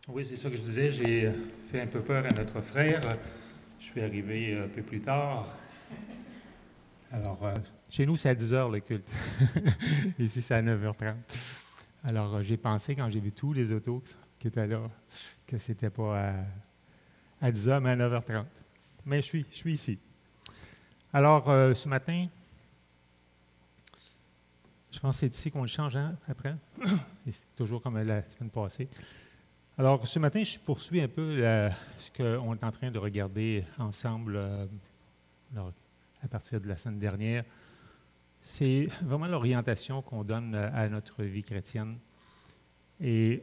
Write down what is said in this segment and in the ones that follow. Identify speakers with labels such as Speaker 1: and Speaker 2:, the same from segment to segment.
Speaker 1: Oui, c'est ça que je disais. J'ai fait un peu peur à notre frère. Je suis arrivé un peu plus tard. Alors, chez nous, c'est à 10 heures le culte. Ici, c'est à 9h30. Alors, j'ai pensé, quand j'ai vu tous les autos qui étaient là, que c'était pas à 10 heures, mais à 9h30. Mais je suis ici. Alors, ce matin, je pense que c'est ici qu'on le change, hein, après. Et c'est toujours comme la semaine passée. Alors, ce matin, je poursuis un peu ce qu'on est en train de regarder ensemble à partir de la semaine dernière. C'est vraiment l'orientation qu'on donne à notre vie chrétienne. Et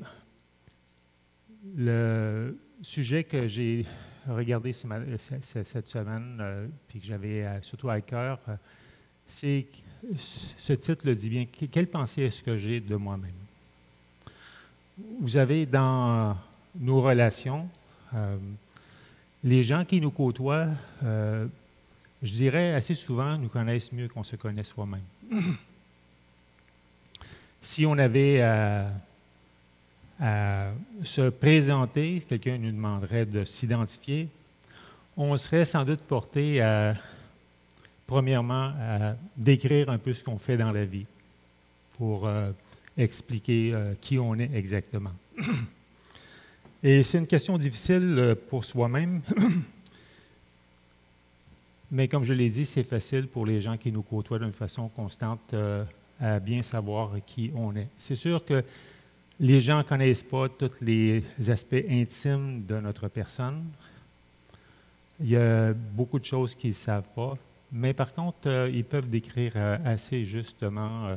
Speaker 1: le sujet que j'ai regardé cette semaine, puis que j'avais surtout à cœur, c'est, ce titre le dit bien, quelle pensée est-ce que j'ai de moi-même? Vous avez dans nos relations, les gens qui nous côtoient, je dirais assez souvent, nous connaissent mieux qu'on se connaît soi-même. Si on avait à se présenter, quelqu'un nous demanderait de s'identifier, on serait sans doute porté premièrement, à décrire un peu ce qu'on fait dans la vie pour expliquer qui on est exactement. Et c'est une question difficile pour soi-même, mais comme je l'ai dit, c'est facile pour les gens qui nous côtoient d'une façon constante à bien savoir qui on est. C'est sûr que les gens ne connaissent pas tous les aspects intimes de notre personne. Il y a beaucoup de choses qu'ils ne savent pas, mais par contre, ils peuvent décrire assez justement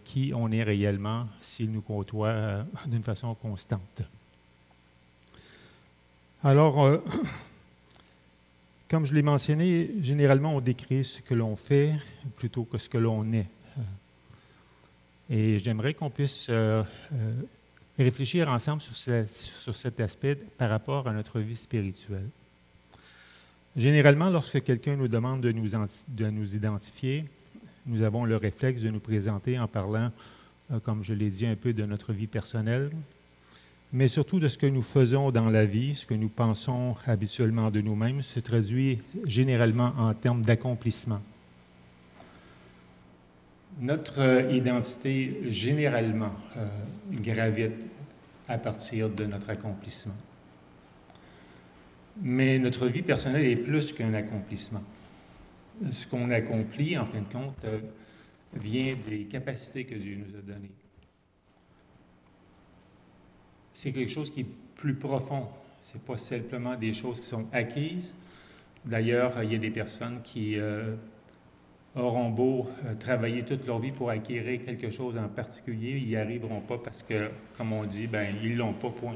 Speaker 1: qui on est réellement s'ils nous côtoient d'une façon constante. Alors, comme je l'ai mentionné, généralement, on décrit ce que l'on fait plutôt que ce que l'on est. Et j'aimerais qu'on puisse réfléchir ensemble sur cet aspect par rapport à notre vie spirituelle. Généralement, lorsque quelqu'un nous demande de nous identifier, nous avons le réflexe de nous présenter en parlant, comme je l'ai dit, un peu de notre vie personnelle, mais surtout de ce que nous faisons dans la vie, ce que nous pensons habituellement de nous-mêmes, se traduit généralement en termes d'accomplissement. Notre identité, généralement, gravite à partir de notre accomplissement. Mais notre vie personnelle est plus qu'un accomplissement. Ce qu'on accomplit, en fin de compte, vient des capacités que Dieu nous a données. C'est quelque chose qui est plus profond. Ce n'est pas simplement des choses qui sont acquises. D'ailleurs, il y a des personnes qui auront beau travailler toute leur vie pour acquérir quelque chose en particulier, ils n'y arriveront pas parce que, comme on dit, ils ne l'ont pas, point.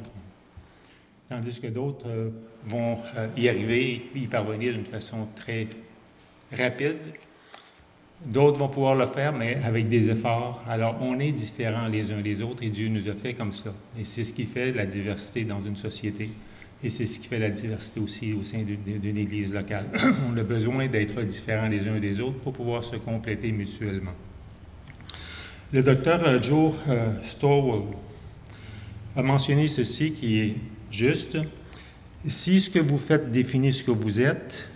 Speaker 1: Tandis que d'autres vont y arriver et y parvenir d'une façon très rapide. D'autres vont pouvoir le faire, mais avec des efforts. Alors, on est différents les uns des autres et Dieu nous a fait comme ça. Et c'est ce qui fait la diversité dans une société. Et c'est ce qui fait la diversité aussi au sein d'une église locale. On a besoin d'être différents les uns des autres pour pouvoir se compléter mutuellement. Le docteur Joe Stowell a mentionné ceci qui est juste. Si ce que vous faites définit ce que vous êtes,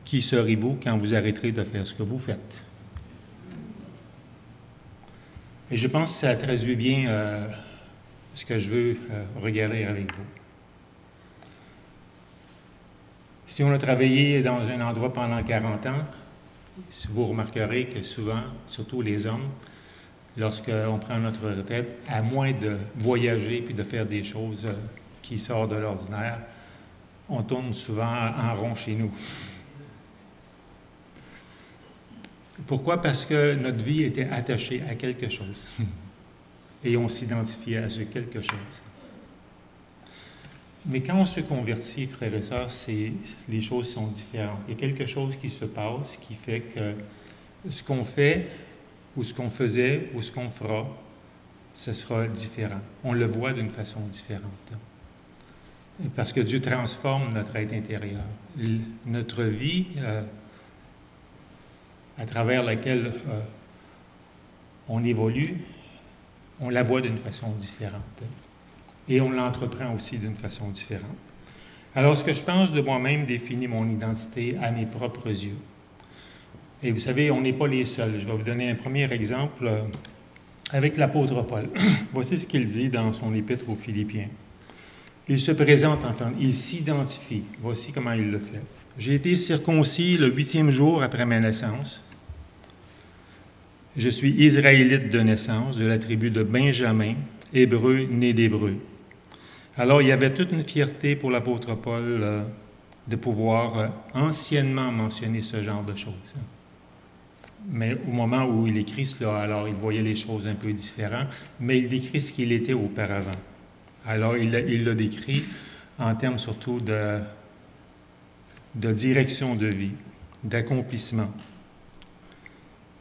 Speaker 1: qui serez-vous quand vous arrêterez de faire ce que vous faites? Et je pense que ça traduit bien ce que je veux regarder avec vous. Si on a travaillé dans un endroit pendant 40 ans, vous remarquerez que souvent, surtout les hommes, lorsqu'on prend notre retraite, à moins de voyager puis de faire des choses qui sortent de l'ordinaire, on tourne souvent en rond chez nous. Pourquoi? Parce que notre vie était attachée à quelque chose et on s'identifiait à ce quelque chose. Mais quand on se convertit, frères et sœurs, les choses sont différentes. Il y a quelque chose qui se passe qui fait que ce qu'on fait, ou ce qu'on faisait, ou ce qu'on fera, ce sera différent. On le voit d'une façon différente. Parce que Dieu transforme notre être intérieur. Notre vie, à travers laquelle on évolue, on la voit d'une façon différente. et on l'entreprend aussi d'une façon différente. Alors, ce que je pense de moi-même définit mon identité à mes propres yeux. Et vous savez, on n'est pas les seuls. Je vais vous donner un premier exemple avec l'apôtre Paul. Voici ce qu'il dit dans son épître aux Philippiens. Il se présente enfin, il s'identifie. Voici comment il le fait. J'ai été circoncis le 8e jour après ma naissance. Je suis israélite de naissance, de la tribu de Benjamin, hébreu, né d'hébreu. Alors, il y avait toute une fierté pour l'apôtre Paul de pouvoir anciennement mentionner ce genre de choses. Mais au moment où il écrit cela, alors il voyait les choses un peu différentes, mais il décrit ce qu'il était auparavant. Alors, il l'a décrit en termes surtout de direction de vie, d'accomplissement.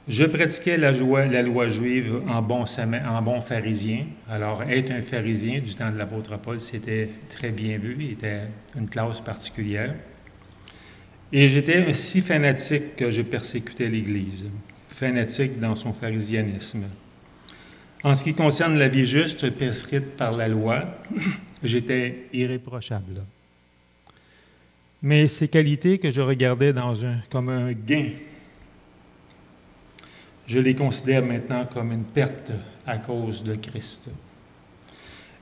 Speaker 1: Je pratiquais la loi juive en bon pharisien. Alors, être un pharisien du temps de l'apôtre Paul, c'était très bien vu, il était une classe particulière. Et j'étais si fanatique que je persécutais l'Église, fanatique dans son pharisianisme. En ce qui concerne la vie juste prescrite par la loi, j'étais irréprochable. Mais ces qualités que je regardais comme un gain, je les considère maintenant comme une perte à cause de Christ.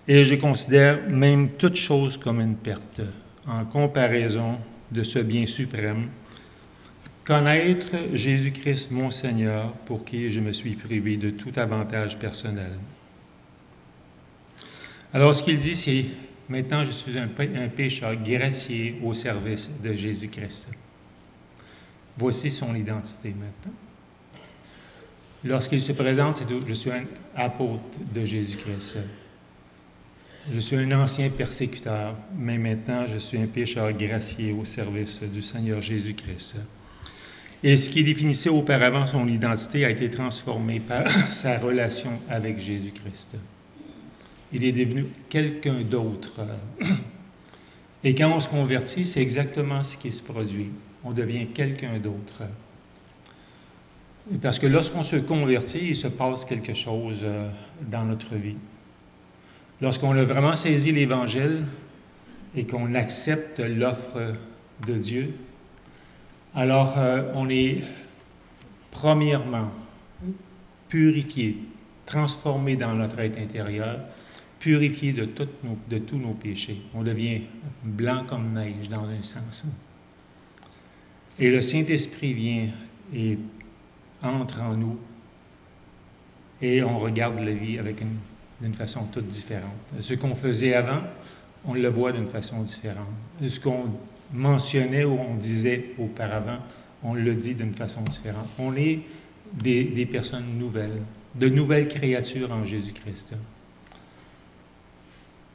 Speaker 1: Et je considère même toute chose comme une perte en comparaison de ce bien suprême, connaître Jésus-Christ mon Seigneur, pour qui je me suis privé de tout avantage personnel. Alors ce qu'il dit, c'est « Maintenant je suis un pécheur gracié au service de Jésus-Christ. » Voici son identité maintenant. Lorsqu'il se présente, c'est « Je suis un apôtre de Jésus-Christ. Je suis un ancien persécuteur, mais maintenant je suis un pécheur gracié au service du Seigneur Jésus-Christ. » Et ce qui définissait auparavant son identité a été transformé par sa relation avec Jésus-Christ. Il est devenu quelqu'un d'autre. Et quand on se convertit, c'est exactement ce qui se produit. On devient quelqu'un d'autre. Parce que lorsqu'on se convertit, il se passe quelque chose dans notre vie. Lorsqu'on a vraiment saisi l'Évangile et qu'on accepte l'offre de Dieu, alors on est premièrement purifié, transformé dans notre être intérieur, purifié de tous nos péchés. On devient blanc comme neige dans un sens. Et le Saint-Esprit vient et entre en nous et on regarde la vie d'une façon toute différente. Ce qu'on faisait avant, on le voit d'une façon différente. Ce qu'on mentionnait ou on disait auparavant, on le dit d'une façon différente. On est des personnes nouvelles, de nouvelles créatures en Jésus-Christ.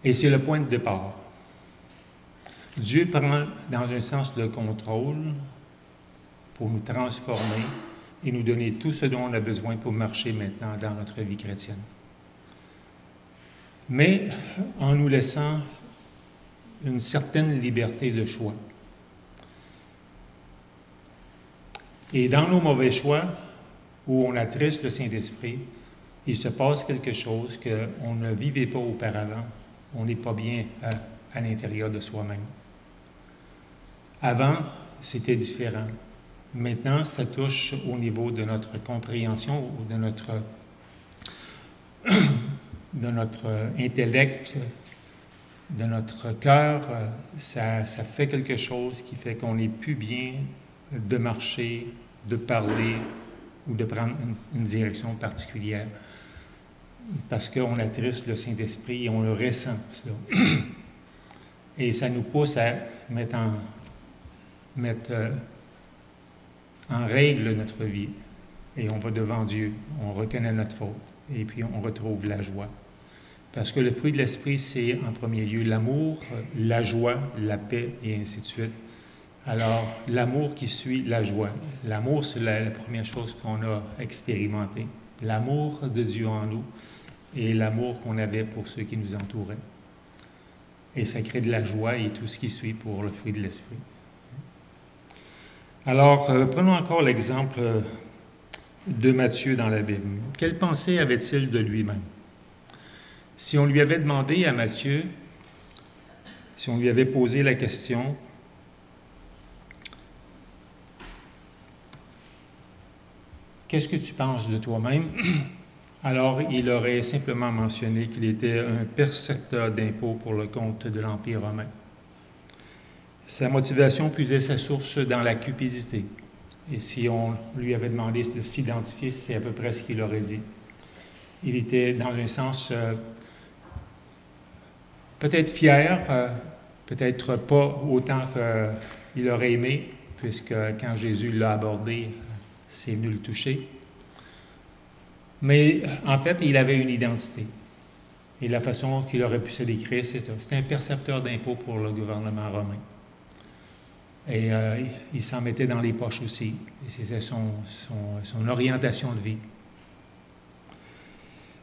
Speaker 1: Et c'est le point de départ. Dieu prend dans un sens le contrôle pour nous transformer et nous donner tout ce dont on a besoin pour marcher maintenant dans notre vie chrétienne. Mais en nous laissant une certaine liberté de choix. Et dans nos mauvais choix, où on attriste le Saint-Esprit, il se passe quelque chose qu'on ne vivait pas auparavant. On n'est pas bien à l'intérieur de soi-même. Avant, c'était différent. Maintenant, ça touche au niveau de notre compréhension ou de notre intellect, de notre cœur. Ça fait quelque chose qui fait qu'on n'est plus bien de marcher, de parler ou de prendre une direction particulière. Parce qu'on attriste le Saint-Esprit et on le ressent, cela. Et ça nous pousse à mettre en règle notre vie. Et on va devant Dieu, on reconnaît notre faute, et puis on retrouve la joie. Parce que le fruit de l'Esprit, c'est en premier lieu l'amour, la joie, la paix, et ainsi de suite. Alors, l'amour qui suit la joie. L'amour, c'est la première chose qu'on a expérimentée. L'amour de Dieu en nous et l'amour qu'on avait pour ceux qui nous entouraient. Et ça crée de la joie et tout ce qui suit pour le fruit de l'Esprit. Alors, prenons encore l'exemple de Matthieu dans la Bible. Quelle pensée avait-il de lui-même? Si on lui avait demandé à Matthieu, si on lui avait posé la question, qu'est-ce que tu penses de toi-même? Alors, il aurait simplement mentionné qu'il était un percepteur d'impôts pour le compte de l'Empire romain. Sa motivation puisait sa source dans la cupidité. Et si on lui avait demandé de s'identifier, c'est à peu près ce qu'il aurait dit. Il était, dans un sens, peut-être fier, peut-être pas autant qu'il aurait aimé, puisque quand Jésus l'a abordé, c'est venu le toucher. Mais en fait, il avait une identité. Et la façon qu'il aurait pu se décrire, c'est ça. C'était un percepteur d'impôts pour le gouvernement romain. Et il s'en mettait dans les poches aussi. Et c'était son orientation de vie.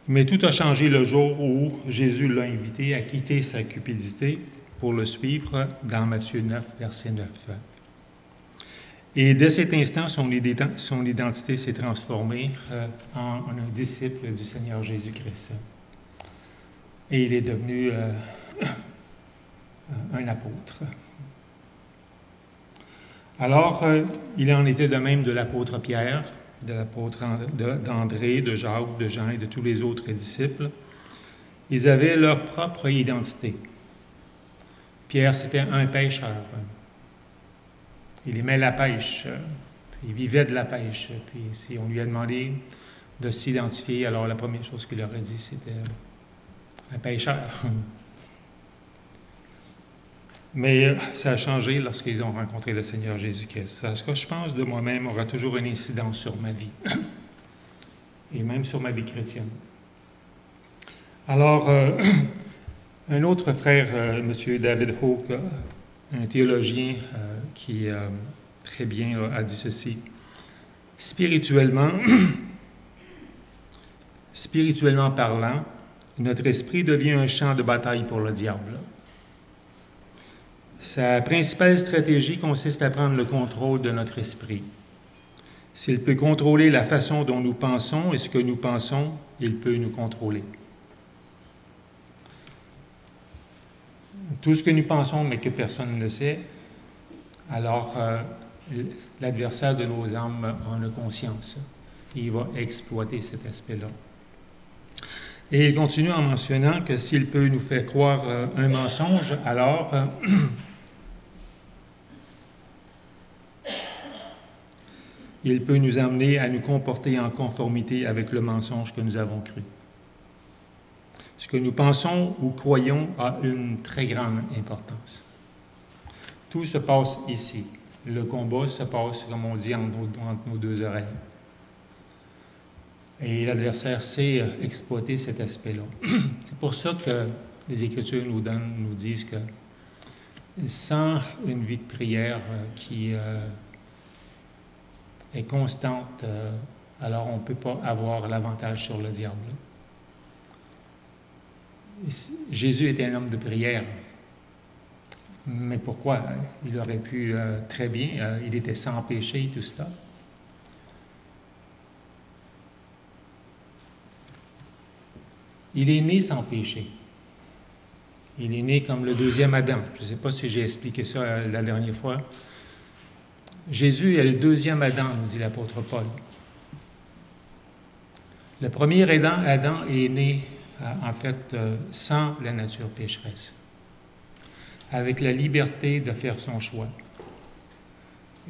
Speaker 1: Mais tout a changé le jour où Jésus l'a invité à quitter sa cupidité pour le suivre dans Matthieu 9, verset 9. Et dès cet instant, son identité s'est transformée en un disciple du Seigneur Jésus-Christ. Et il est devenu un apôtre. Alors, il en était de même de l'apôtre Pierre, de l'apôtre d'André, de Jacques, de Jean et de tous les autres disciples. Ils avaient leur propre identité. Pierre, c'était un pêcheur. Il aimait la pêche, puis il vivait de la pêche. Puis si on lui a demandé de s'identifier, alors la première chose qu'il aurait dit, c'était un pêcheur. Mais ça a changé lorsqu'ils ont rencontré le Seigneur Jésus-Christ. Ce que je pense de moi-même aura toujours une incidence sur ma vie, et même sur ma vie chrétienne. Alors, un autre frère, M. David Hooke, un théologien qui très bien a dit ceci. Spirituellement parlant, notre esprit devient un champ de bataille pour le diable. Sa principale stratégie consiste à prendre le contrôle de notre esprit. S'il peut contrôler la façon dont nous pensons et ce que nous pensons, il peut nous contrôler. Tout ce que nous pensons, mais que personne ne le sait, alors l'adversaire de nos âmes en a conscience. Il va exploiter cet aspect-là. Et il continue en mentionnant que s'il peut nous faire croire un mensonge, alors il peut nous amener à nous comporter en conformité avec le mensonge que nous avons cru. Ce que nous pensons ou croyons a une très grande importance. Tout se passe ici. Le combat se passe, comme on dit, entre nos deux oreilles. Et l'adversaire sait exploiter cet aspect-là. C'est pour ça que les Écritures nous disent que sans une vie de prière qui est constante, alors on ne peut pas avoir l'avantage sur le diable. Jésus était un homme de prière. Mais pourquoi? Il aurait pu très bien, il était sans péché, tout cela. Il est né sans péché. Il est né comme le deuxième Adam. Je ne sais pas si j'ai expliqué ça la dernière fois. Jésus est le deuxième Adam, nous dit l'apôtre Paul. Le premier Adam est né, en fait, sans la nature pécheresse, avec la liberté de faire son choix.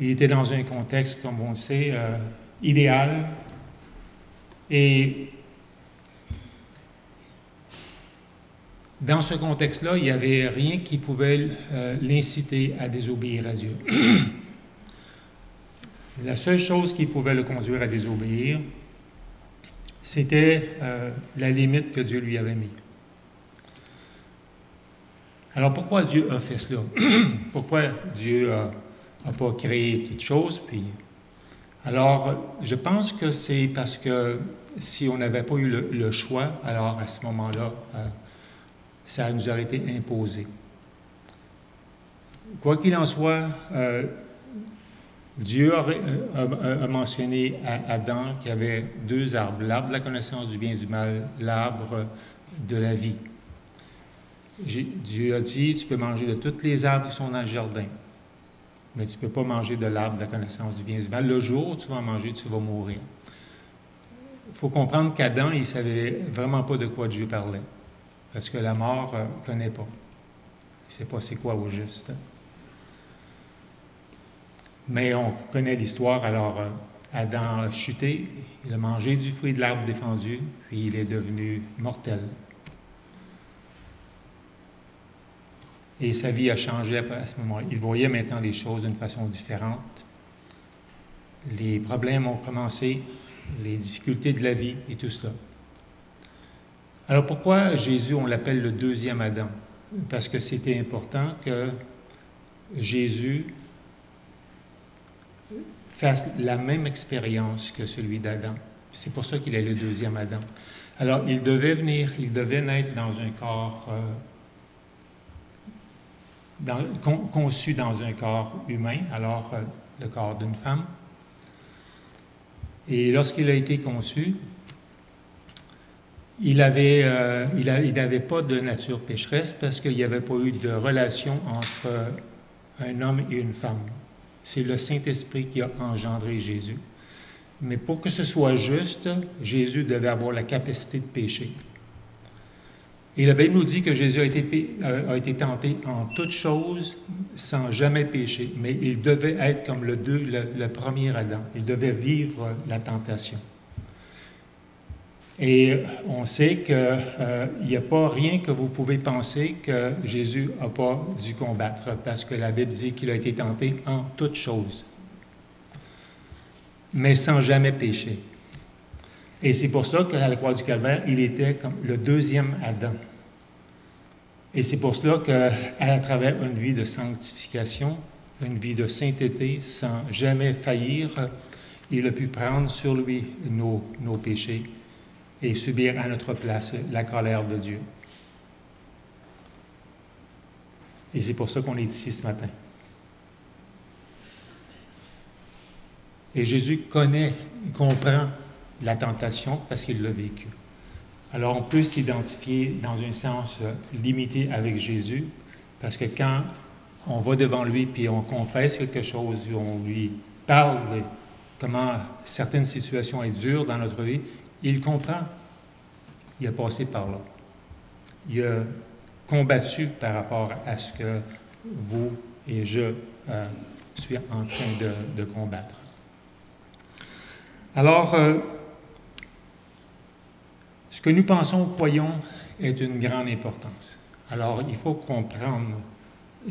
Speaker 1: Il était dans un contexte, comme on le sait, idéal, et dans ce contexte-là, il n'y avait rien qui pouvait l'inciter à désobéir à Dieu. La seule chose qui pouvait le conduire à désobéir, c'était la limite que Dieu lui avait mise. Alors pourquoi Dieu a fait cela? Pourquoi Dieu n'a pas créé toute chose? Alors, je pense que c'est parce que si on n'avait pas eu le choix, alors à ce moment-là, ça nous aurait été imposé. Quoi qu'il en soit, Dieu a mentionné à Adam qu'il y avait deux arbres, l'arbre de la connaissance du bien et du mal, l'arbre de la vie. Dieu a dit, tu peux manger de tous les arbres qui sont dans le jardin, mais tu ne peux pas manger de l'arbre de la connaissance du bien et du mal. Le jour où tu vas en manger, tu vas mourir. Il faut comprendre qu'Adam, il ne savait vraiment pas de quoi Dieu parlait, parce que la mort ne connaît pas. Il ne sait pas c'est quoi au juste. Mais on connaît l'histoire, alors Adam a chuté, il a mangé du fruit de l'arbre défendu, puis il est devenu mortel. Et sa vie a changé à ce moment-là. Il voyait maintenant les choses d'une façon différente. Les problèmes ont commencé, les difficultés de la vie et tout cela. Alors pourquoi Jésus, on l'appelle le deuxième Adam? Parce que c'était important que Jésus fasse la même expérience que celui d'Adam. C'est pour ça qu'il est le deuxième Adam. Alors, il devait venir, il devait naître dans un corps, conçu dans un corps humain, alors le corps d'une femme. Et lorsqu'il a été conçu, il n'avait pas de nature pécheresse parce qu'il n'y avait pas eu de relation entre un homme et une femme. C'est le Saint-Esprit qui a engendré Jésus. Mais pour que ce soit juste, Jésus devait avoir la capacité de pécher. Et la Bible nous dit que Jésus a été tenté en toutes choses sans jamais pécher. Mais il devait être comme le premier Adam. Il devait vivre la tentation. Et on sait qu'il n'y a pas rien que vous pouvez penser que Jésus n'a pas dû combattre, parce que la Bible dit qu'il a été tenté en toutes choses, mais sans jamais pécher. Et c'est pour cela qu'à la croix du Calvaire, il était comme le deuxième Adam. Et c'est pour cela qu'à travers une vie de sanctification, une vie de sainteté, sans jamais faillir, il a pu prendre sur lui nos péchés et subir à notre place la colère de Dieu. Et c'est pour ça qu'on est ici ce matin. Et Jésus connaît, il comprend la tentation parce qu'il l'a vécu. Alors on peut s'identifier dans un sens limité avec Jésus, parce que quand on va devant lui puis on confesse quelque chose, on lui parle de comment certaines situations sont dures dans notre vie, il comprend. Il a passé par là. Il a combattu par rapport à ce que vous et je suis en train de combattre. Alors, ce que nous pensons, croyons, est d'une grande importance. Alors, il faut comprendre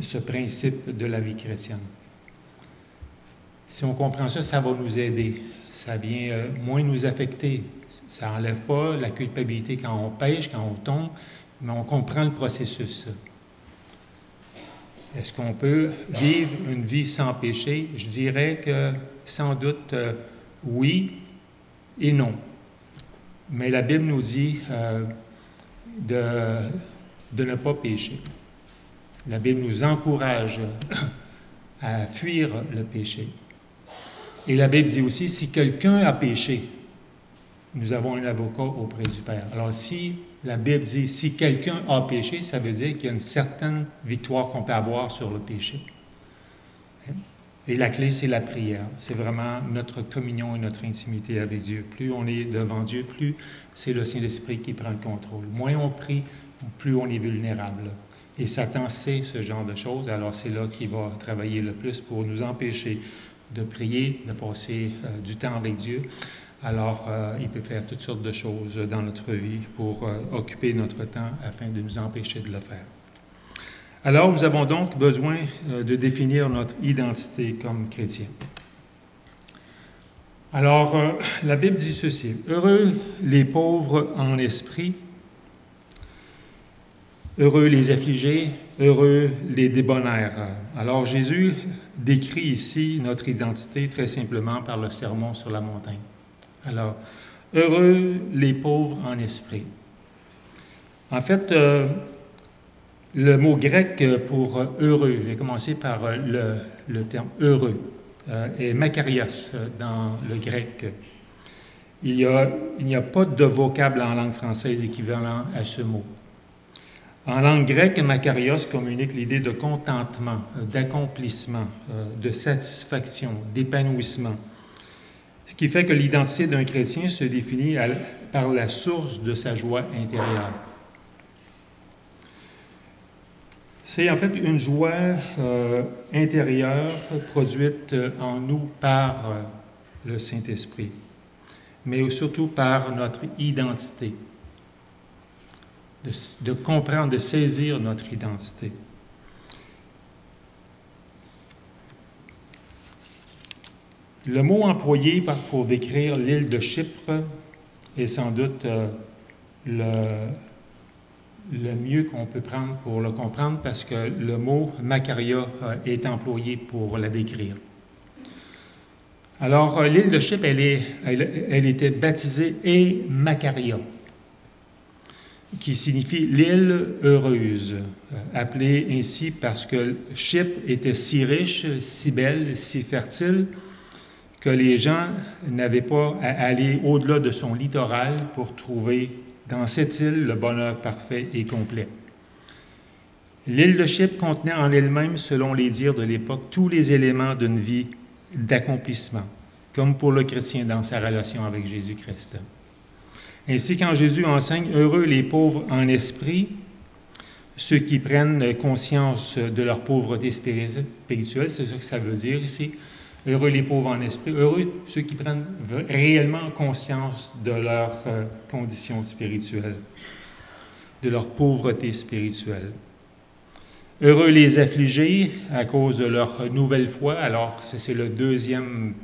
Speaker 1: ce principe de la vie chrétienne. Si on comprend ça, ça va nous aider. Ça vient moins nous affecter. Ça n'enlève pas la culpabilité quand on pêche, quand on tombe, mais on comprend le processus. Est-ce qu'on peut vivre une vie sans péché? Je dirais que sans doute oui et non. Mais la Bible nous dit de ne pas pécher. La Bible nous encourage à fuir le péché. Et la Bible dit aussi, si quelqu'un a péché, nous avons un avocat auprès du Père. Alors si la Bible dit, si quelqu'un a péché, ça veut dire qu'il y a une certaine victoire qu'on peut avoir sur le péché. Et la clé, c'est la prière. C'est vraiment notre communion et notre intimité avec Dieu. Plus on est devant Dieu, plus c'est le Saint-Esprit qui prend le contrôle. Moins on prie, plus on est vulnérable. Et Satan sait ce genre de choses, alors c'est là qu'il va travailler le plus pour nous empêcher de prier, de passer du temps avec Dieu. Alors, il peut faire toutes sortes de choses dans notre vie pour occuper notre temps afin de nous empêcher de le faire. Alors, nous avons donc besoin de définir notre identité comme chrétien. Alors, la Bible dit ceci, « Heureux les pauvres en esprit, heureux les affligés, heureux les débonnaires. » Alors, Jésus décrit ici notre identité très simplement par le sermon sur la montagne. Alors, heureux les pauvres en esprit. En fait, le mot grec pour heureux, je vais commencer par le terme heureux, est makarios dans le grec. Il n'y a pas de vocable en langue française équivalent à ce mot. En langue grecque, makarios communique l'idée de contentement, d'accomplissement, de satisfaction, d'épanouissement. Ce qui fait que l'identité d'un chrétien se définit par la source de sa joie intérieure. C'est en fait une joie intérieure produite en nous par le Saint-Esprit, mais surtout par notre identité. De comprendre, de saisir notre identité. Le mot employé pour décrire l'île de Chypre est sans doute le mieux qu'on peut prendre pour le comprendre parce que le mot Makaria est employé pour la décrire. Alors, l'île de Chypre, elle était baptisée Makaria, qui signifie l'île heureuse, appelée ainsi parce que Chypre était si riche, si belle, si fertile, que les gens n'avaient pas à aller au-delà de son littoral pour trouver dans cette île le bonheur parfait et complet. L'île de Chypre contenait en elle-même, selon les dires de l'époque, tous les éléments d'une vie d'accomplissement, comme pour le chrétien dans sa relation avec Jésus-Christ. Ainsi, quand Jésus enseigne « Heureux les pauvres en esprit », ceux qui prennent conscience de leur pauvreté spirituelle, c'est ça que ça veut dire ici. Heureux les pauvres en esprit, heureux ceux qui prennent réellement conscience de leur condition spirituelle, de leur pauvreté spirituelle. Heureux les affligés à cause de leur nouvelle foi. Alors, c'est le deuxième.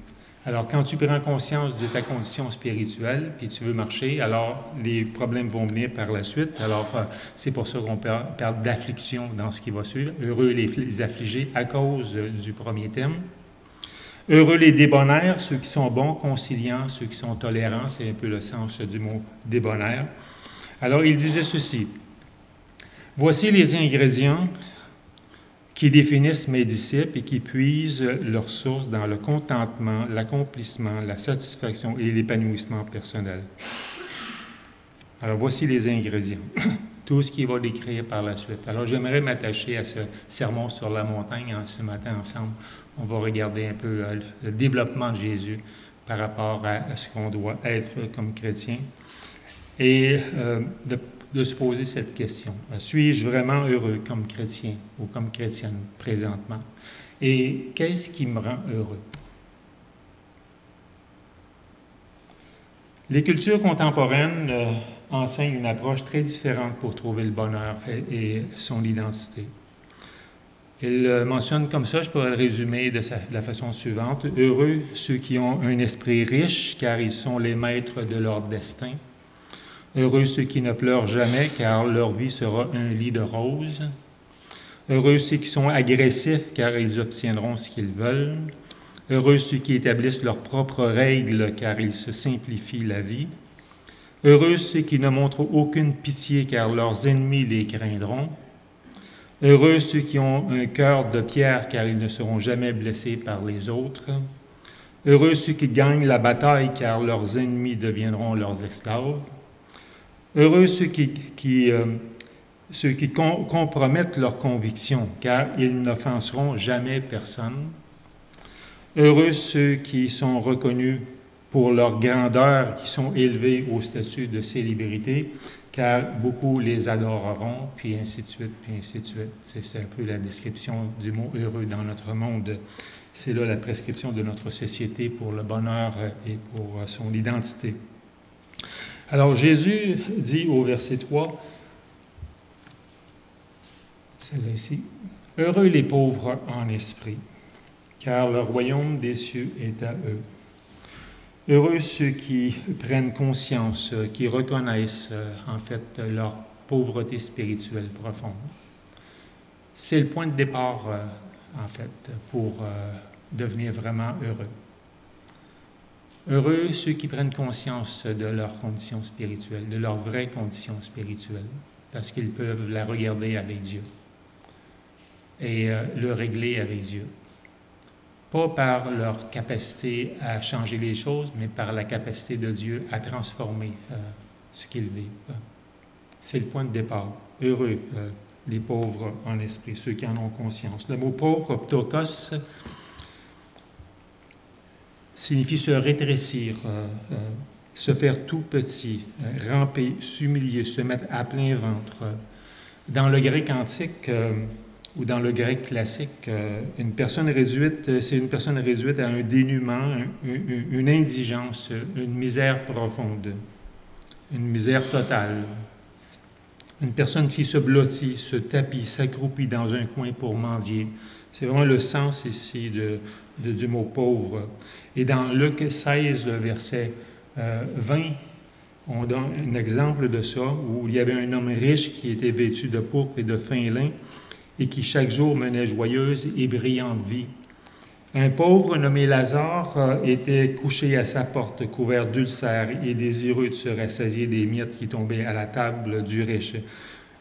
Speaker 1: Alors, quand tu prends conscience de ta condition spirituelle, puis tu veux marcher, alors les problèmes vont venir par la suite. Alors, c'est pour ça qu'on parle d'affliction dans ce qui va suivre. Heureux les affligés à cause du premier thème. Heureux les débonnaires, ceux qui sont bons, conciliants, ceux qui sont tolérants, c'est un peu le sens du mot débonnaire. Alors, il disait ceci. Voici les ingrédients qui définissent mes disciples et qui puisent leur source dans le contentement, l'accomplissement, la satisfaction et l'épanouissement personnel. Alors, voici les ingrédients, tout ce qu'il va décrire par la suite. Alors, j'aimerais m'attacher à ce sermon sur la montagne ce matin ensemble. On va regarder un peu le développement de Jésus par rapport à ce qu'on doit être comme chrétien et de se poser cette question. Suis-je vraiment heureux comme chrétien ou comme chrétienne présentement? Et qu'est-ce qui me rend heureux? Les cultures contemporaines enseignent une approche très différente pour trouver le bonheur et son identité. Ils mentionnent comme ça, je pourrais le résumer de la façon suivante. Heureux ceux qui ont un esprit riche, car ils sont les maîtres de leur destin. Heureux ceux qui ne pleurent jamais, car leur vie sera un lit de roses. Heureux ceux qui sont agressifs, car ils obtiendront ce qu'ils veulent. Heureux ceux qui établissent leurs propres règles, car ils se simplifient la vie. Heureux ceux qui ne montrent aucune pitié, car leurs ennemis les craindront. Heureux ceux qui ont un cœur de pierre, car ils ne seront jamais blessés par les autres. Heureux ceux qui gagnent la bataille, car leurs ennemis deviendront leurs esclaves. Heureux ceux qui compromettent leurs convictions, car ils n'offenseront jamais personne. Heureux ceux qui sont reconnus pour leur grandeur, qui sont élevés au statut de célébrité, car beaucoup les adoreront, puis ainsi de suite, puis ainsi de suite. C'est un peu la description du mot « heureux » dans notre monde. C'est là la prescription de notre société pour le bonheur et pour son identité. Alors, Jésus dit au verset 3, celle-là ici, « Heureux les pauvres en esprit, car le royaume des cieux est à eux. Heureux ceux qui prennent conscience, qui reconnaissent en fait leur pauvreté spirituelle profonde. » C'est le point de départ, en fait, pour devenir vraiment heureux. Heureux ceux qui prennent conscience de leur condition spirituelle, de leur vraie condition spirituelle, parce qu'ils peuvent la regarder avec Dieu et le régler avec Dieu. pas par leur capacité à changer les choses, mais par la capacité de Dieu à transformer ce qu'ils vivent. C'est le point de départ. Heureux les pauvres en esprit, ceux qui en ont conscience. Le mot pauvre, ptokos, signifie se rétrécir, se faire tout petit, ramper, s'humilier, se mettre à plein ventre. Dans le grec antique ou dans le grec classique, une personne réduite, c'est une personne réduite à un dénuement, une indigence, une misère profonde, une misère totale. Une personne qui se blottit, se tapit, s'accroupit dans un coin pour mendier. C'est vraiment le sens ici du mot pauvre. Et dans Luc 16, le verset 20, on donne un exemple de ça, où il y avait un homme riche qui était vêtu de pourpre et de fin lin et qui chaque jour menait joyeuse et brillante vie. Un pauvre nommé Lazare était couché à sa porte, couvert d'ulcères et désireux de se rassasier des miettes qui tombaient à la table du riche.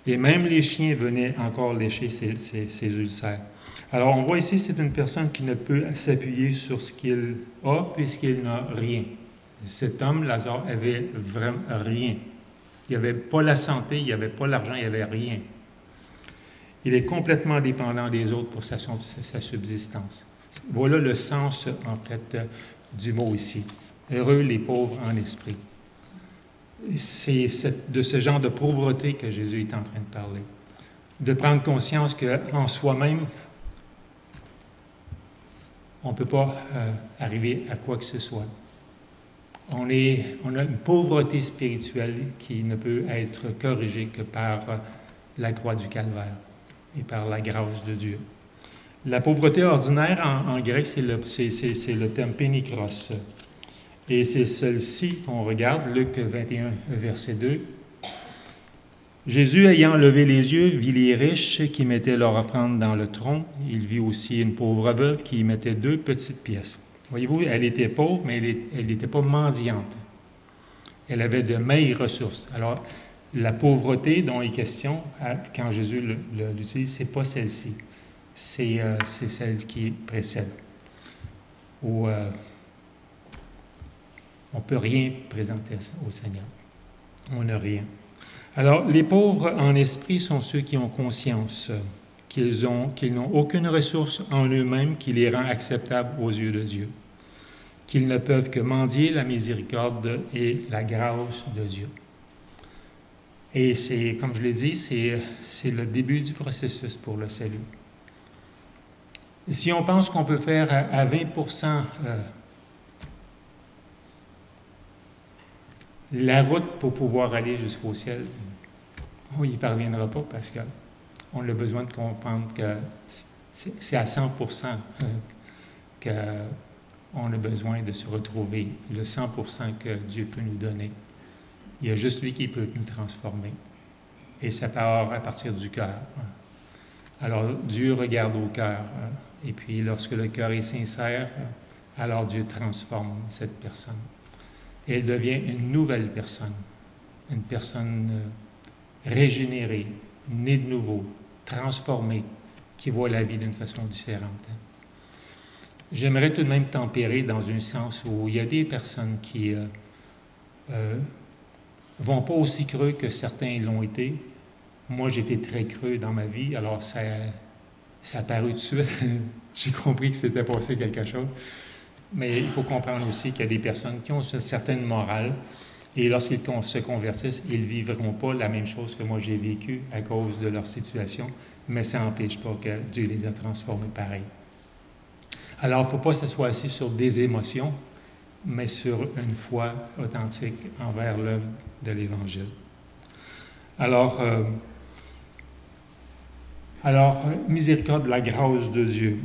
Speaker 1: Et même les chiens venaient encore lécher ses ulcères. Alors on voit ici, c'est une personne qui ne peut s'appuyer sur ce qu'il a puisqu'il n'a rien. Cet homme, Lazare, avait vraiment rien. Il n'y avait pas la santé, il n'y avait pas l'argent, il n'y avait rien. Il est complètement dépendant des autres pour sa subsistance. Voilà le sens, en fait, du mot ici. Heureux les pauvres en esprit. C'est de ce genre de pauvreté que Jésus est en train de parler. De prendre conscience qu'en soi-même, on ne peut pas arriver à quoi que ce soit. On a une pauvreté spirituelle qui ne peut être corrigée que par la croix du calvaire et par la grâce de Dieu. La pauvreté ordinaire, en grec, c'est le terme pénikros. Et c'est celle-ci qu'on regarde, Luc 21, verset 2. Jésus, ayant levé les yeux, vit les riches qui mettaient leur offrande dans le tronc. Il vit aussi une pauvre veuve qui y mettait 2 petites pièces. Voyez-vous, elle était pauvre, mais elle n'était pas mendiante. Elle avait de maigres ressources. Alors, la pauvreté dont il est question, quand Jésus l'utilise, ce n'est pas celle-ci. C'est celle qui précède. Où on ne peut rien présenter au Seigneur. On n'a rien. Alors, les pauvres en esprit sont ceux qui ont conscience qu'ils n'ont aucune ressource en eux-mêmes qui les rend acceptables aux yeux de Dieu, qu'ils ne peuvent que mendier la miséricorde et la grâce de Dieu. Et c'est, comme je l'ai dit, c'est le début du processus pour le salut. Si on pense qu'on peut faire à 20% la route pour pouvoir aller jusqu'au ciel, on n'y parviendra pas parce qu'on a besoin de comprendre que c'est à 100% qu'on a besoin de se retrouver, le 100% que Dieu peut nous donner. Il y a juste lui qui peut nous transformer. Et ça part à partir du cœur. Alors Dieu regarde au cœur. Et puis lorsque le cœur est sincère, alors Dieu transforme cette personne. Et elle devient une nouvelle personne. Une personne régénérée, née de nouveau, transformée, qui voit la vie d'une façon différente. J'aimerais tout de même tempérer dans un sens où il y a des personnes qui vont pas aussi creux que certains l'ont été. Moi, j'étais très creux dans ma vie, alors ça a paru tout de suite. J'ai compris que c'était passé quelque chose. Mais il faut comprendre aussi qu'il y a des personnes qui ont une certaine morale, et lorsqu'ils se convertissent, ils ne vivront pas la même chose que moi j'ai vécu à cause de leur situation, mais ça n'empêche pas que Dieu les a transformés pareil. Alors, il ne faut pas se soit assis sur des émotions, mais sur une foi authentique envers l'œuvre de l'Évangile. Alors, miséricorde, la grâce de Dieu.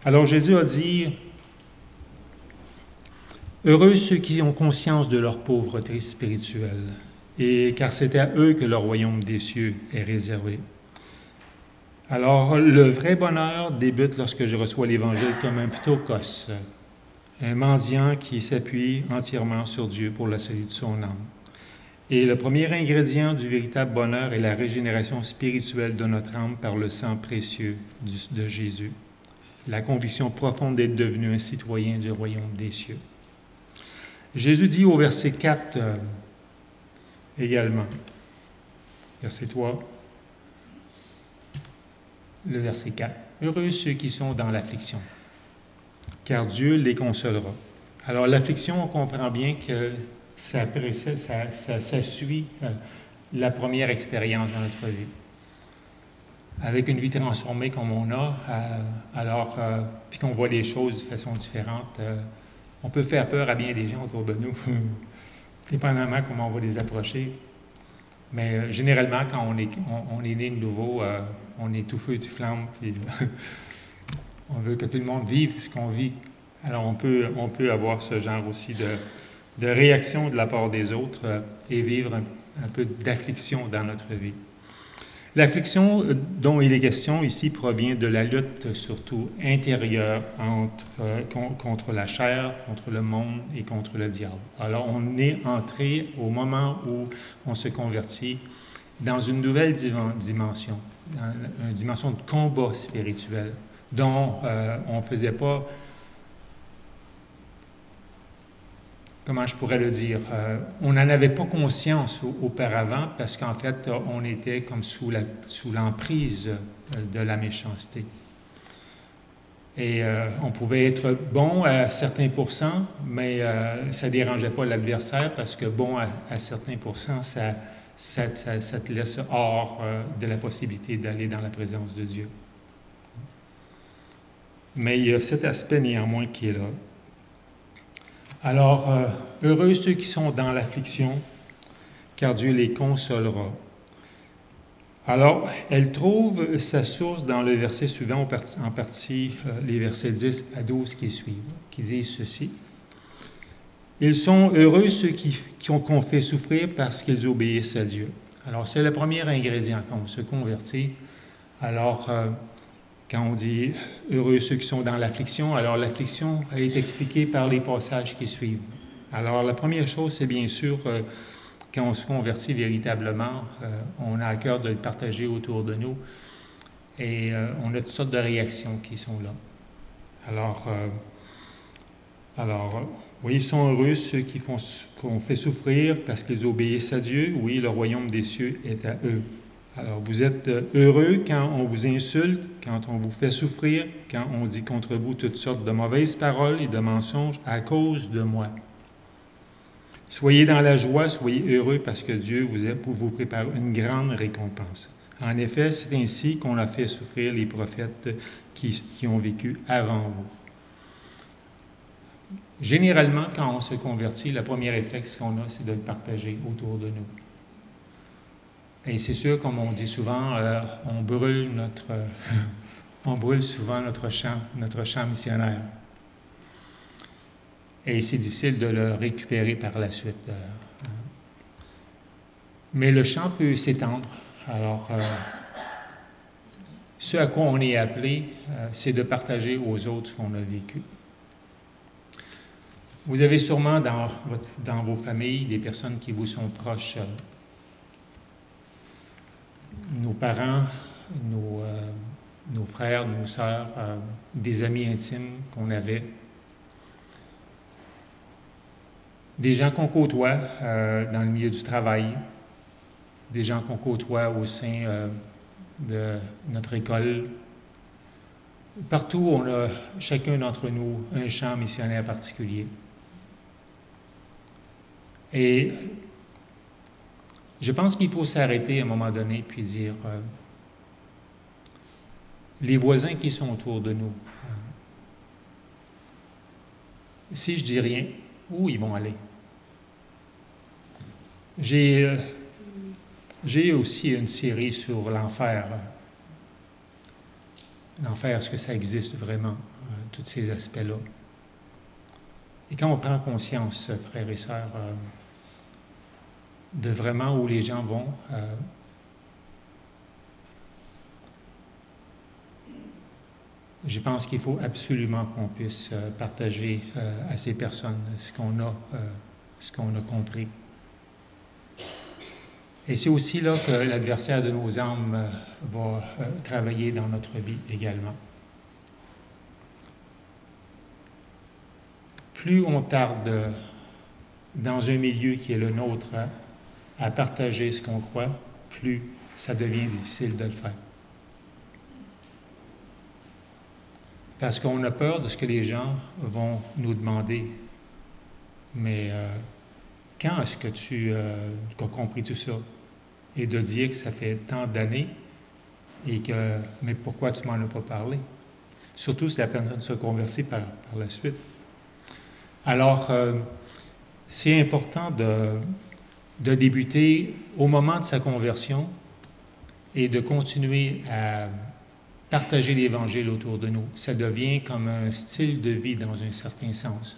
Speaker 1: Alors, Jésus a dit, « Heureux ceux qui ont conscience de leur pauvreté spirituelle, car c'est à eux que le royaume des cieux est réservé. » Alors, le vrai bonheur débute lorsque je reçois l'Évangile comme un ptokos, un mendiant qui s'appuie entièrement sur Dieu pour le salut de son âme. Et le premier ingrédient du véritable bonheur est la régénération spirituelle de notre âme par le sang précieux de Jésus. la conviction profonde d'être devenu un citoyen du royaume des cieux. Jésus dit au verset 4 également, verset 3, le verset 4, « Heureux ceux qui sont dans l'affliction, car Dieu les consolera. » Alors l'affliction, on comprend bien que ça suit la première expérience dans notre vie. Avec une vie transformée comme on a, puis qu'on voit les choses de façon différente, on peut faire peur à bien des gens autour de nous, dépendamment comment on va les approcher. Mais généralement, quand on est né de nouveau, on est tout feu, tout flamme, puis on veut que tout le monde vive ce qu'on vit. Alors on peut avoir ce genre aussi de réaction de la part des autres et vivre un peu d'affliction dans notre vie. L'affliction dont il est question ici provient de la lutte surtout intérieure contre la chair, contre le monde et contre le diable. Alors on est entré au moment où on se convertit dans une nouvelle dimension, une dimension de combat spirituel dont on ne faisait pas, comment je pourrais le dire, on n'en avait pas conscience auparavant parce qu'en fait, on était comme sous l'emprise de la méchanceté. Et on pouvait être bon à certains pourcents, mais ça ne dérangeait pas l'adversaire parce que bon à certains pourcents, ça te laisse hors de la possibilité d'aller dans la présence de Dieu. Mais il y a cet aspect néanmoins qui est là. Alors, heureux ceux qui sont dans l'affliction, car Dieu les consolera. Alors, elle trouve sa source dans le verset suivant, en partie les versets 10 à 12 qui suivent, qui disent ceci. Ils sont heureux ceux qu'on fait souffrir parce qu'ils obéissent à Dieu. Alors, c'est le premier ingrédient quand on se convertit. Alors, quand on dit « heureux ceux qui sont dans l'affliction », alors l'affliction est expliquée par les passages qui suivent. Alors la première chose, c'est bien sûr, quand on se convertit véritablement, on a à cœur de le partager autour de nous et on a toutes sortes de réactions qui sont là. Alors oui, ils sont heureux ceux qu'on fait souffrir parce qu'ils obéissent à Dieu. Oui, le royaume des cieux est à eux. Alors, vous êtes heureux quand on vous insulte, quand on vous fait souffrir, quand on dit contre vous toutes sortes de mauvaises paroles et de mensonges à cause de moi. Soyez dans la joie, soyez heureux parce que Dieu vous prépare une grande récompense. En effet, c'est ainsi qu'on a fait souffrir les prophètes qui ont vécu avant vous. Généralement, quand on se convertit, le premier réflexe qu'on a, c'est de le partager autour de nous. Et c'est sûr, comme on dit souvent, on brûle souvent notre champ missionnaire. Et c'est difficile de le récupérer par la suite. Mais le champ peut s'étendre. Alors, ce à quoi on est appelé, c'est de partager aux autres ce qu'on a vécu. Vous avez sûrement dans vos familles des personnes qui vous sont proches. Nos parents, nos frères, nos sœurs, des amis intimes qu'on avait, des gens qu'on côtoie dans le milieu du travail, des gens qu'on côtoie au sein de notre école. Partout, on a chacun d'entre nous un champ missionnaire particulier. Et je pense qu'il faut s'arrêter à un moment donné puis dire les voisins qui sont autour de nous, si je dis rien, où ils vont aller? J'ai aussi une série sur l'enfer. L'enfer, est-ce que ça existe vraiment? Tous ces aspects-là. Et quand on prend conscience, frères et sœurs, de vraiment où les gens vont, je pense qu'il faut absolument qu'on puisse partager à ces personnes ce qu'on a compris. Et c'est aussi là que l'adversaire de nos âmes va travailler dans notre vie également. plus on tarde dans un milieu qui est le nôtre à partager ce qu'on croit, plus ça devient difficile de le faire. Parce qu'on a peur de ce que les gens vont nous demander. Mais quand est-ce que tu as compris tout ça? Et de dire que ça fait tant d'années, et que, mais pourquoi tu m'en as pas parlé? Surtout si la personne se convertit par la suite. Alors, c'est important de débuter au moment de sa conversion et de continuer à partager l'Évangile autour de nous. Ça devient comme un style de vie dans un certain sens,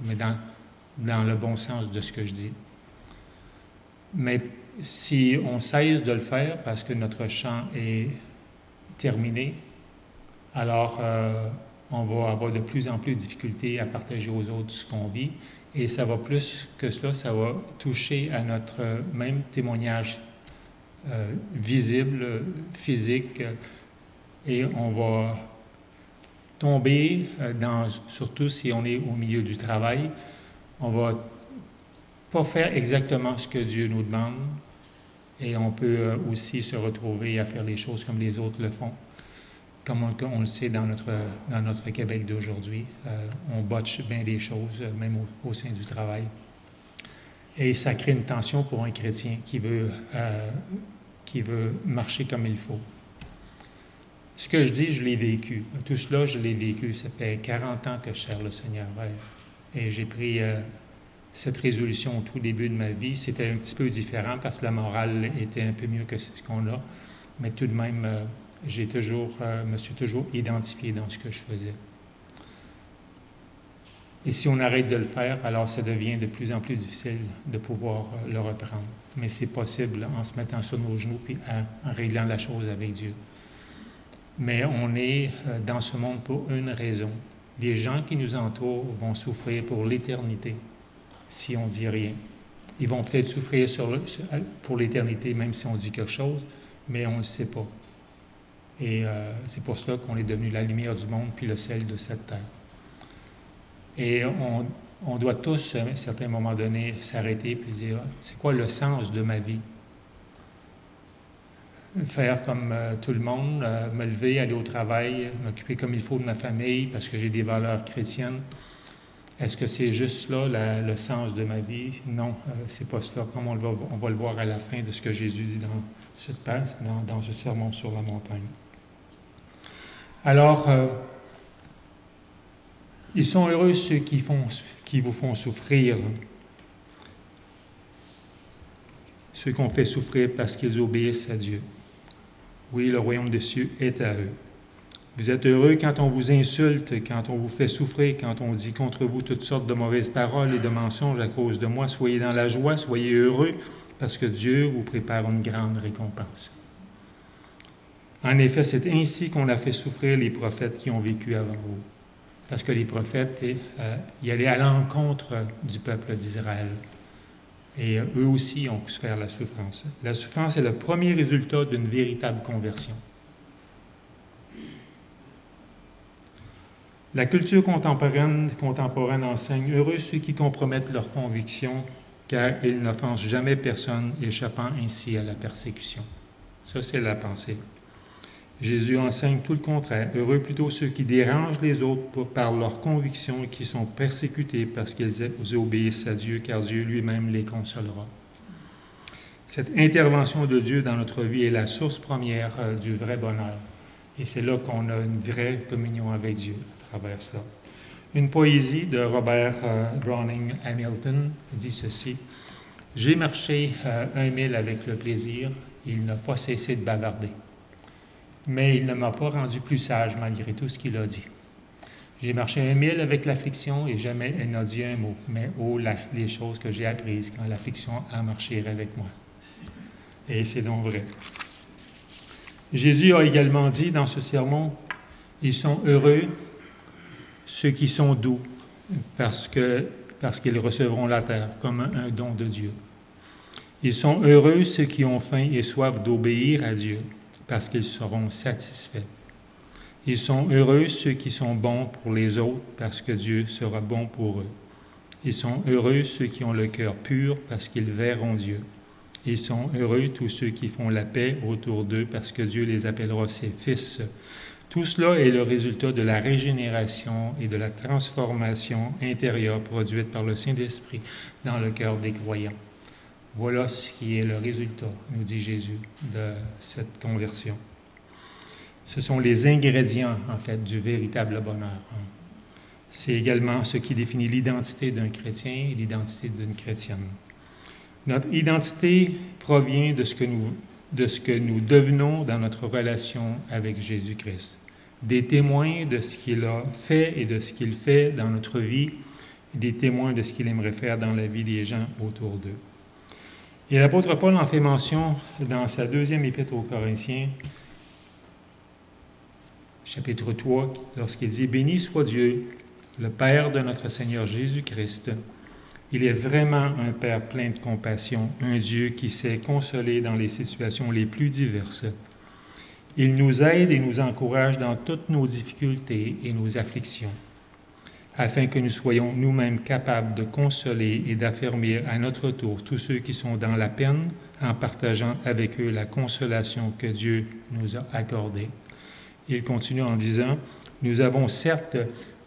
Speaker 1: mais dans le bon sens de ce que je dis. Mais si on cesse de le faire parce que notre chant est terminé, alors on va avoir de plus en plus de difficultés à partager aux autres ce qu'on vit. Et ça va plus que cela, ça va toucher à notre même témoignage visible, physique, et on va tomber surtout si on est au milieu du travail, on va pas faire exactement ce que Dieu nous demande, et on peut aussi se retrouver à faire les choses comme les autres le font. Comme on le sait dans notre Québec d'aujourd'hui, on botche bien des choses, même au sein du travail. Et ça crée une tension pour un chrétien qui veut marcher comme il faut. Ce que je dis, je l'ai vécu. Tout cela, je l'ai vécu. Ça fait 40 ans que je sers le Seigneur. Et j'ai pris cette résolution au tout début de ma vie. C'était un petit peu différent parce que la morale était un peu mieux que ce qu'on a. Mais tout de même, me suis toujours identifié dans ce que je faisais. Et si on arrête de le faire, alors ça devient de plus en plus difficile de pouvoir le reprendre. Mais c'est possible en se mettant sur nos genoux et en réglant la chose avec Dieu. Mais on est dans ce monde pour une raison. Les gens qui nous entourent vont souffrir pour l'éternité si on ne dit rien. Ils vont peut-être souffrir pour l'éternité même si on dit quelque chose, mais on ne le sait pas. Et c'est pour cela qu'on est devenu la lumière du monde puis le sel de cette terre. Et on doit tous, à un certain moment donné, s'arrêter et dire, c'est quoi le sens de ma vie? Faire comme tout le monde, me lever, aller au travail, m'occuper comme il faut de ma famille parce que j'ai des valeurs chrétiennes. Est-ce que c'est juste là le sens de ma vie? Non, c'est pas cela. Comme on va le voir à la fin de ce que Jésus dit dans cette passe, dans ce sermon sur la montagne. Alors, ils sont heureux ceux qui vous font souffrir, ceux qu'on fait souffrir parce qu'ils obéissent à Dieu. Oui, le royaume des cieux est à eux. Vous êtes heureux quand on vous insulte, quand on vous fait souffrir, quand on dit contre vous toutes sortes de mauvaises paroles et de mensonges à cause de moi. Soyez dans la joie, soyez heureux, parce que Dieu vous prépare une grande récompense. En effet, c'est ainsi qu'on a fait souffrir les prophètes qui ont vécu avant vous. Parce que les prophètes, ils allaient à l'encontre du peuple d'Israël. Et eux aussi ont souffert la souffrance. La souffrance est le premier résultat d'une véritable conversion. La culture contemporaine enseigne « Heureux ceux qui compromettent leurs convictions, car ils n'offensent jamais personne, échappant ainsi à la persécution. » Ça, c'est la pensée. Jésus enseigne tout le contraire. « Heureux plutôt ceux qui dérangent les autres par leurs convictions et qui sont persécutés parce qu'ils obéissent à Dieu, car Dieu lui-même les consolera. » Cette intervention de Dieu dans notre vie est la source première du vrai bonheur. Et c'est là qu'on a une vraie communion avec Dieu à travers cela. Une poésie de Robert Browning Hamilton dit ceci. « J'ai marché 1 mille avec le plaisir, il n'a pas cessé de bavarder. Mais il ne m'a pas rendu plus sage malgré tout ce qu'il a dit. J'ai marché 1 mille avec l'affliction et jamais elle n'a dit un mot, mais oh les choses que j'ai apprises quand l'affliction a marché avec moi. » Et c'est donc vrai. Jésus a également dit dans ce sermon, « Ils sont heureux ceux qui sont doux, parce qu'ils recevront la terre comme un don de Dieu. Ils sont heureux ceux qui ont faim et soif d'obéir à Dieu, parce qu'ils seront satisfaits. Ils sont heureux ceux qui sont bons pour les autres, parce que Dieu sera bon pour eux. Ils sont heureux ceux qui ont le cœur pur parce qu'ils verront Dieu. Ils sont heureux tous ceux qui font la paix autour d'eux parce que Dieu les appellera ses fils. Tout cela est le résultat de la régénération et de la transformation intérieure produite par le Saint-Esprit dans le cœur des croyants. Voilà ce qui est le résultat, nous dit Jésus, de cette conversion. Ce sont les ingrédients, en fait, du véritable bonheur. C'est également ce qui définit l'identité d'un chrétien et l'identité d'une chrétienne. Notre identité provient de ce que nous devenons dans notre relation avec Jésus-Christ. Des témoins de ce qu'il a fait et de ce qu'il fait dans notre vie, des témoins de ce qu'il aimerait faire dans la vie des gens autour d'eux. Et l'apôtre Paul en fait mention dans sa deuxième épître aux Corinthiens, chapitre 3, lorsqu'il dit « Béni soit Dieu, le Père de notre Seigneur Jésus-Christ. Il est vraiment un Père plein de compassion, un Dieu qui sait consoler dans les situations les plus diverses. Il nous aide et nous encourage dans toutes nos difficultés et nos afflictions, afin que nous soyons nous-mêmes capables de consoler et d'affermir à notre tour tous ceux qui sont dans la peine en partageant avec eux la consolation que Dieu nous a accordée. » Il continue en disant, « Nous avons certes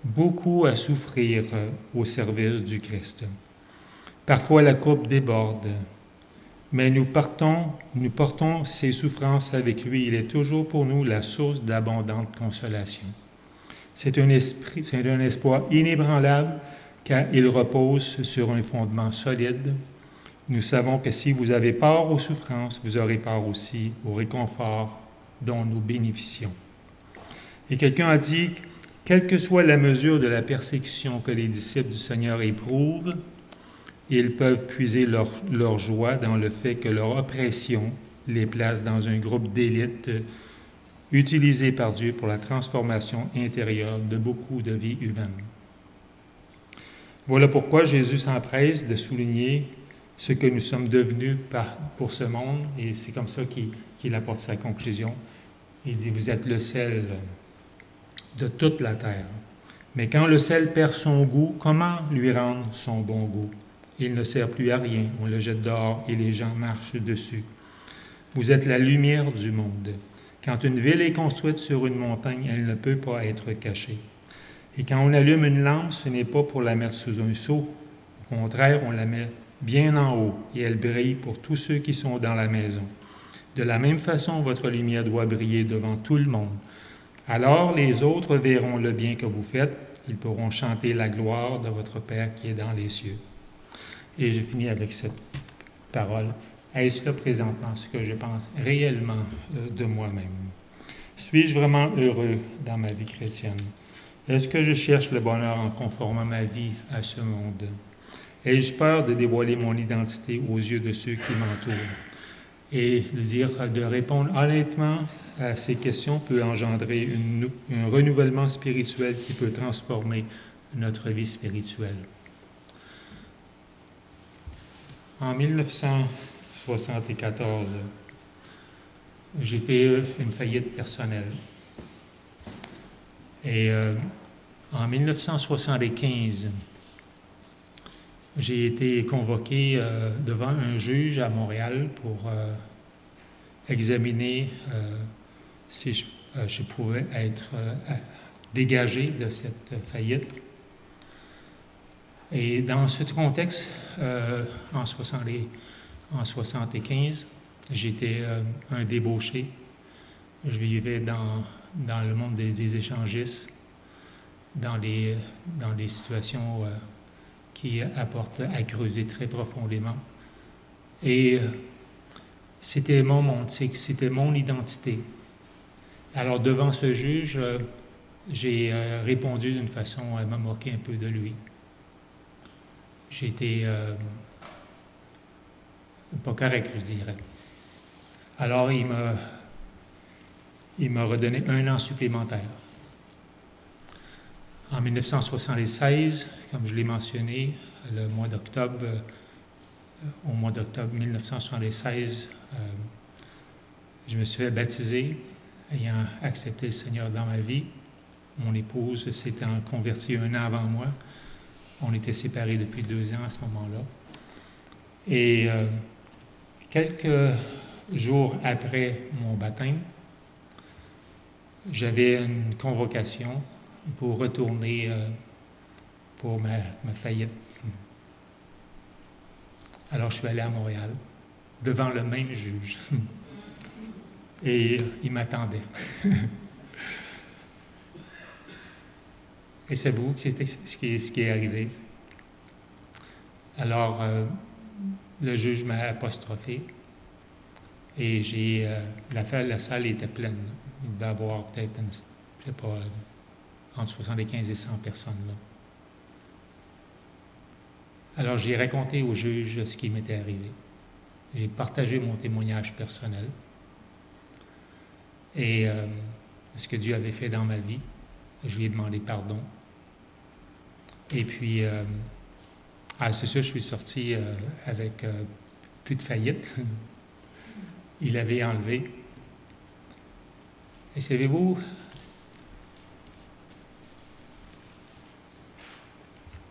Speaker 1: beaucoup à souffrir au service du Christ. Parfois la coupe déborde, mais nous portons ces souffrances avec lui. Il est toujours pour nous la source d'abondante consolation. C'est un espoir inébranlable car il repose sur un fondement solide. Nous savons que si vous avez part aux souffrances, vous aurez part aussi au réconfort dont nous bénéficions. » Et quelqu'un a dit, quelle que soit la mesure de la persécution que les disciples du Seigneur éprouvent, ils peuvent puiser leur joie dans le fait que leur oppression les place dans un groupe d'élite utilisé par Dieu pour la transformation intérieure de beaucoup de vies humaines. Voilà pourquoi Jésus s'empresse de souligner ce que nous sommes devenus pour ce monde, et c'est comme ça qu'il apporte sa conclusion. Il dit, vous êtes le sel de toute la terre. Mais quand le sel perd son goût, comment lui rendre son bon goût? Il ne sert plus à rien, on le jette dehors et les gens marchent dessus. Vous êtes la lumière du monde. Quand une ville est construite sur une montagne, elle ne peut pas être cachée. Et quand on allume une lampe, ce n'est pas pour la mettre sous un seau. Au contraire, on la met bien en haut et elle brille pour tous ceux qui sont dans la maison. De la même façon, votre lumière doit briller devant tout le monde. Alors les autres verront le bien que vous faites, ils pourront chanter la gloire de votre Père qui est dans les cieux. Et je finis avec cette parole. Est-ce là présentement ce que je pense réellement de moi-même? Suis-je vraiment heureux dans ma vie chrétienne? Est-ce que je cherche le bonheur en conformant ma vie à ce monde? Ai-je peur de dévoiler mon identité aux yeux de ceux qui m'entourent? Et de répondre honnêtement à ces questions peut engendrer un renouvellement spirituel qui peut transformer notre vie spirituelle. En 1974, j'ai fait une faillite personnelle. Et en 1975, j'ai été convoqué devant un juge à Montréal pour examiner si je pouvais être dégagé de cette faillite. Et dans ce contexte, en 1975, j'étais un débauché. Je vivais dans le monde des échangistes, dans des situations qui apportent à creuser très profondément. Et c'était mon monde, c'était mon identité. Alors, devant ce juge, j'ai répondu d'une façon à me moquer un peu de lui. J'ai été pas correct, je dirais. Alors, il m'a redonné 1 an supplémentaire. En 1976, comme je l'ai mentionné, au mois d'octobre 1976, je me suis fait baptiser, ayant accepté le Seigneur dans ma vie. Mon épouse s'était convertie 1 an avant moi. On était séparés depuis 2 ans à ce moment-là. Et quelques jours après mon baptême, j'avais une convocation pour retourner pour ma faillite. Alors, je suis allé à Montréal, devant le même juge. Et il m'attendait. Et c'est vous, c'était ce qui est arrivé. Alors, le juge m'a apostrophé et la salle était pleine. Il devait y avoir peut-être, je ne sais pas, entre 75 et 100 personnes là. Alors, j'ai raconté au juge ce qui m'était arrivé. J'ai partagé mon témoignage personnel et ce que Dieu avait fait dans ma vie. Je lui ai demandé pardon. Et puis, c'est ça, je suis sorti avec plus de faillite. Il l'avait enlevé. Et savez-vous,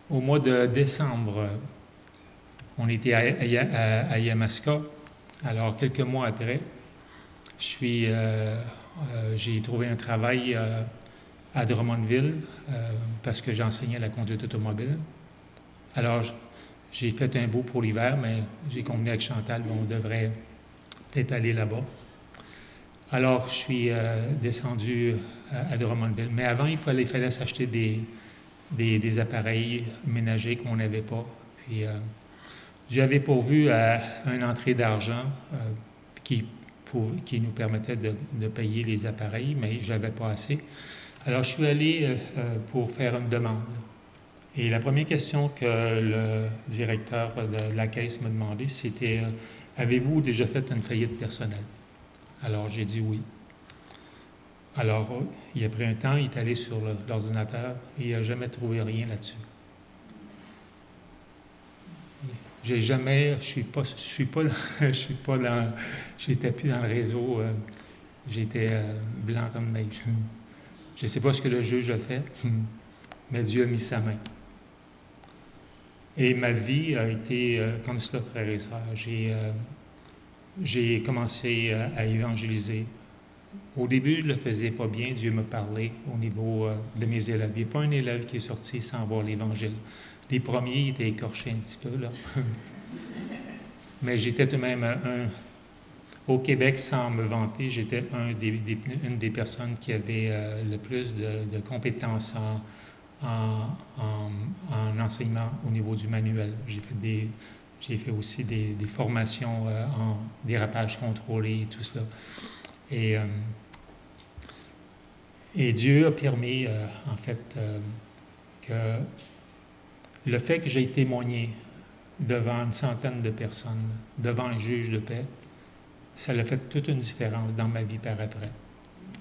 Speaker 1: au mois de décembre, on était à Yamaska. Alors, quelques mois après, j'ai trouvé un travail à Drummondville parce que j'enseignais la conduite automobile. Alors, j'ai fait un bout pour l'hiver, mais j'ai convenu avec Chantal, on devrait peut-être aller là-bas. Alors, je suis descendu à Drummondville. Mais avant, il fallait s'acheter des appareils ménagers qu'on n'avait pas. Puis, j'avais pourvu à une entrée d'argent qui nous permettait de payer les appareils, mais je n'avais pas assez. Alors, je suis allé pour faire une demande. Et la première question que le directeur de la caisse m'a demandé, c'était « Avez-vous déjà fait une faillite personnelle? » Alors, j'ai dit oui. Alors, il a pris un temps, il est allé sur l'ordinateur et il n'a jamais trouvé rien là-dessus. J'étais plus dans le réseau, j'étais blanc comme neige. Je ne sais pas ce que le juge a fait, mais Dieu a mis sa main. Et ma vie a été comme cela, frères et sœurs. J'ai commencé à évangéliser. Au début, je ne le faisais pas bien. Dieu me parlait au niveau de mes élèves. Il n'y a pas un élève qui est sorti sans voir l'Évangile. Les premiers étaient écorchés un petit peu, là. Mais j'étais tout de même au Québec, sans me vanter, j'étais une des personnes qui avait le plus de compétences en enseignement au niveau du manuel. J'ai fait aussi des formations en dérapage contrôlé et tout cela. Et Dieu a permis, en fait, que le fait que j'ai témoigné devant une centaine de personnes, devant un juge de paix, ça a fait toute une différence dans ma vie par après.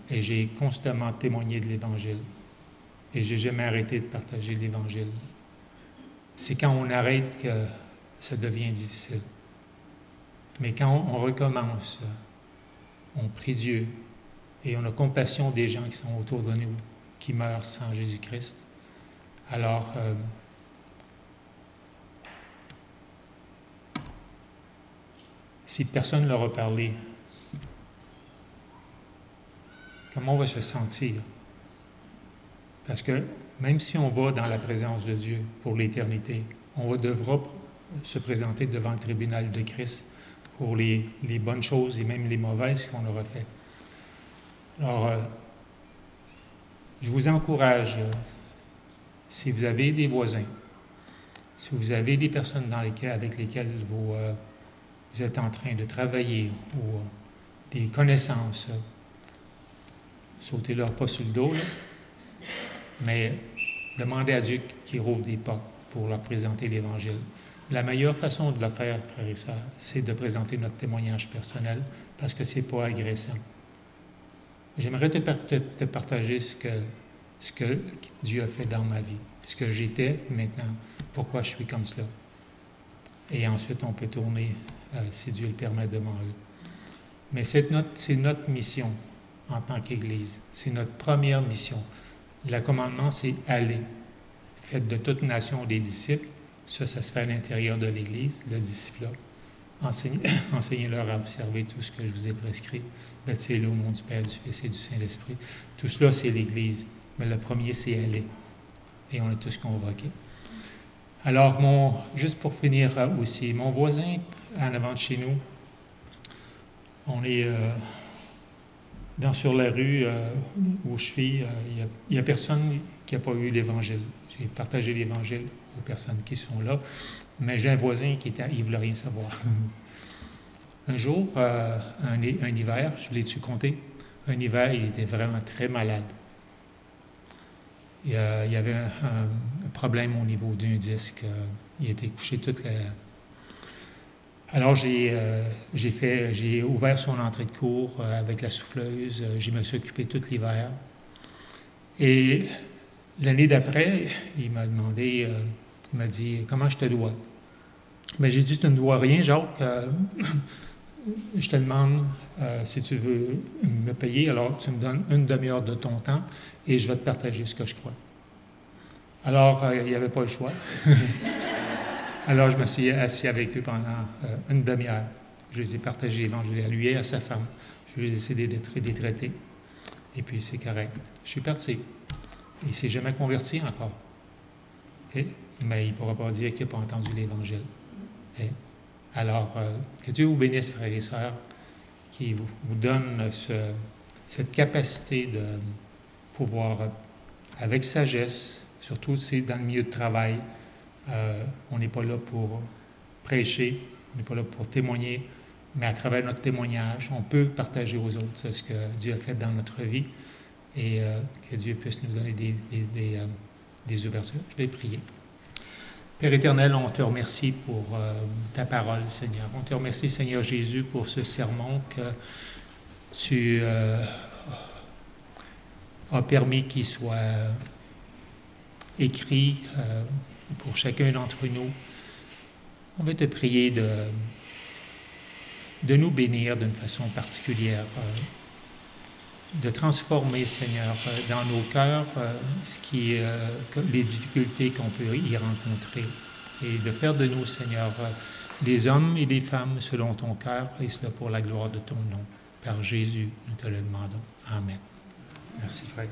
Speaker 1: Et j'ai constamment témoigné de l'Évangile. Et j'ai jamais arrêté de partager l'Évangile. C'est quand on arrête que ça devient difficile. Mais quand on recommence, on prie Dieu et on a compassion des gens qui sont autour de nous, qui meurent sans Jésus-Christ, alors si personne ne leur a parlé, comment on va se sentir? Parce que même si on va dans la présence de Dieu pour l'éternité, on devra se présenter devant le tribunal de Christ pour les bonnes choses et même les mauvaises qu'on aura fait. Alors, je vous encourage, si vous avez des voisins, si vous avez des personnes avec lesquelles vous êtes en train de travailler ou des connaissances, sautez-leur pas sur le dos, là, mais demandez à Dieu qu'il rouvre des portes pour leur présenter l'Évangile. La meilleure façon de le faire, frères et sœurs, c'est de présenter notre témoignage personnel parce que c'est pas agressant. J'aimerais te partager ce que Dieu a fait dans ma vie, ce que j'étais maintenant, pourquoi je suis comme cela. Et ensuite, on peut tourner, si Dieu le permet, devant eux. Mais c'est notre mission en tant qu'Église. C'est notre première mission. Le commandement, c'est « aller, faites de toute nation des disciples. Ça se fait à l'intérieur de l'Église, le disciple-là. Enseignez-leur à observer tout ce que je vous ai prescrit. Baptisez-les au nom du Père, du Fils et du Saint-Esprit. Tout cela, c'est l'Église. Mais le premier, c'est aller. Et on est tous convoqués. Alors, juste pour finir aussi, mon voisin en avant de chez nous, on est sur la rue où je suis, il n'y a personne qui n'a pas eu l'Évangile. J'ai partagé l'Évangile aux personnes qui sont là, mais j'ai un voisin il ne voulait rien savoir. Un jour, un hiver, je l'ai-tu compté? Un hiver, il était vraiment très malade. Il y avait un problème au niveau d'un disque. Il était couché toute la... Alors, j'ai ouvert son entrée de cours avec la souffleuse. Je me suis occupé tout l'hiver. Et l'année d'après, il m'a demandé, il m'a dit, comment je te dois? Mais j'ai dit, tu ne me dois rien, Jacques. Je te demande si tu veux me payer, alors tu me donnes une demi-heure de ton temps et je vais te partager ce que je crois. Alors, il n'y avait pas le choix. Alors, je me suis assis avec eux pendant une demi-heure. Je les ai partagé l'Évangile à lui et à sa femme. Je lui ai essayé de les traiter. Et puis, c'est correct. Je suis parti. Il ne s'est jamais converti encore. Okay? Mais il ne pourra pas dire qu'il n'a pas entendu l'Évangile. Okay? Alors, que Dieu vous bénisse, frères et sœurs, qui vous donne cette capacité de pouvoir, avec sagesse, surtout si dans le milieu de travail, on n'est pas là pour prêcher, on n'est pas là pour témoigner, mais à travers notre témoignage, on peut partager aux autres ce que Dieu a fait dans notre vie et que Dieu puisse nous donner des ouvertures. Je vais prier. Père éternel, on te remercie pour ta parole, Seigneur. On te remercie, Seigneur Jésus, pour ce sermon que tu as permis qu'il soit écrit pour chacun d'entre nous. On veut te prier de nous bénir d'une façon particulière, de transformer, Seigneur, dans nos cœurs les difficultés qu'on peut y rencontrer et de faire de nous, Seigneur, des hommes et des femmes selon ton cœur et cela pour la gloire de ton nom. Par Jésus, nous te le demandons. Amen. Merci, frère.